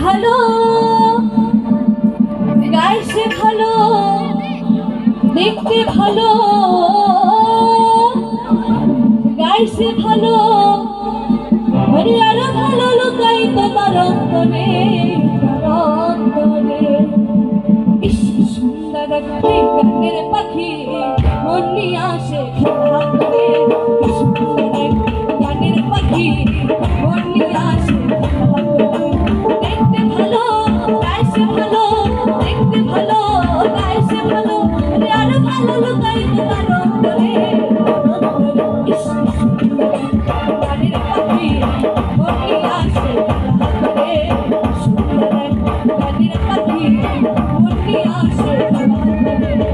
ভালো, গাইছে ভালো, দেখতে ভালো, গাইছে ভালো, আরে আরো ভালো লুকাই তোমার অন্তরে, অন্তরে। ইস সুন্দর একটি গানের পাখি মন নিয়ে আসে খেলা করে, সুন্দর এক গানের পাখি মন নিয়ে আসে খেলা করে। দেখতে ভালো, গাইছে ভালো, দেখতে ভালো, গাইছে ভালো, আরে আরো ভালো লুকাই তোমার অন্তরে, অন্তরে। ইস সুন্দর এক গানের পাখি মন নিয়ে আসে খেলা করে, সুন্দর এক গানের পাখি মন নিয়ে আসে খেলা করে।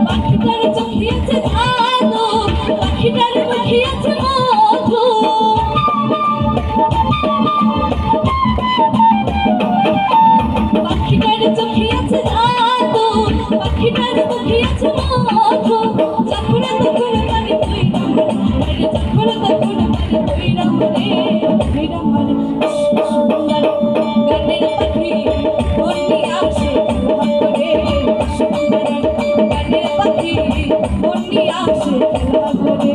পাখিটার চোখিয়েছে ভালো, পাখিটার মুখিয়েছে মধু, পাখিটার চোখিয়েছে ভালো, পাখিটার মুখিয়েছে মধু। যখন তখন মানে তুই রামরে, যখন তখন মানে তুই রামরে, তুই রামরে। সুন্দর গানের পাখি মন নিয়ে আসে খেলা করে, সুন্দর গানের পাখি মন নিয়ে আসে খেলা করে।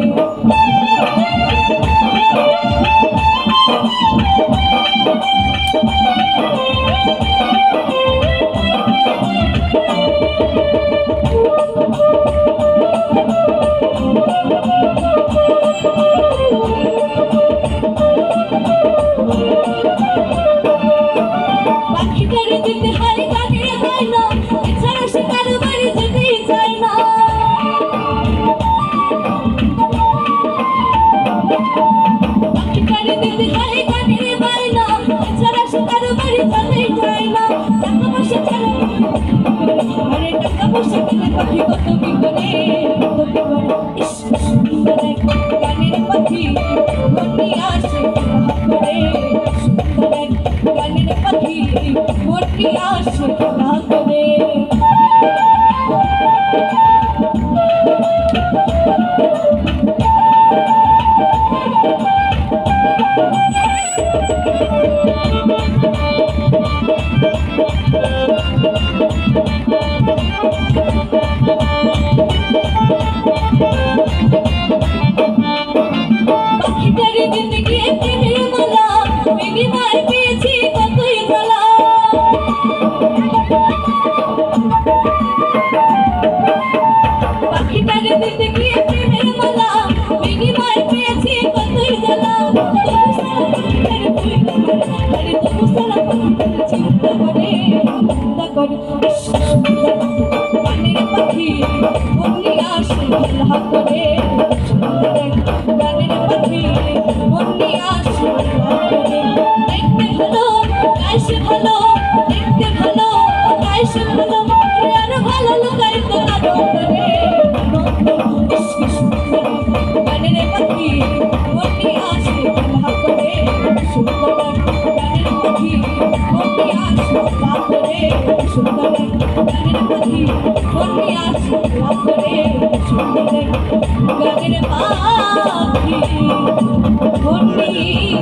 পাখিটার দিতে হয় গানের বায়না, এছাড়া সে কারো বাড়ি যেতেই চায় না। পাখিটার দিতে হয় গানের বায়না, এছাড়া সে কারো বাড়ি যেতেই চায় না। টাকা পয়সা ছাড়া আরে টাকা পয়সা পেলে পাখি কত কি করে, কত কি করে। ইস সুন্দর এক গানের পাখি মন নিয়ে আসে খেলা করে, সুন্দর এক গানের পাখি মন নিয়ে আসে খেলা করে। পাখিটার দিতে গিয়ে প্রেমের মালা, বিনিময় পেয়েছি কতই জ্বালা। পাখিটার দিতে গিয়ে প্রেমের মালা, বিনিময় পেয়েছি কতই জ্বালা। তবু সারা পাখিটার তুই রামরে, আরে তবু সারা পাখিটার চিন্তা করে, চিন্তা করে। ইস সুন্দর গানের পাখি মন নিয়ে আসে খেলা করে, সুন্দর এক গানের পাখি মন নিয়ে আসে খেলা করে। দেখতে ভালো, গাইছে ভালো, দেখতে ভালো, গাইছে ভালো, আরে আরো ভালো লুকাই তোমার অন্তরে, অন্তরে। ইস কি সুন্দর গানের পাখি মন নিয়ে আসে খেলা করে, সুন্দর গানের পাখি মন নিয়ে আসে খেলা করে, সুন্দর গানের পাখি মন নিয়ে আসে খেলা করে, সুন্দর গানের পাখি মন নিয়ে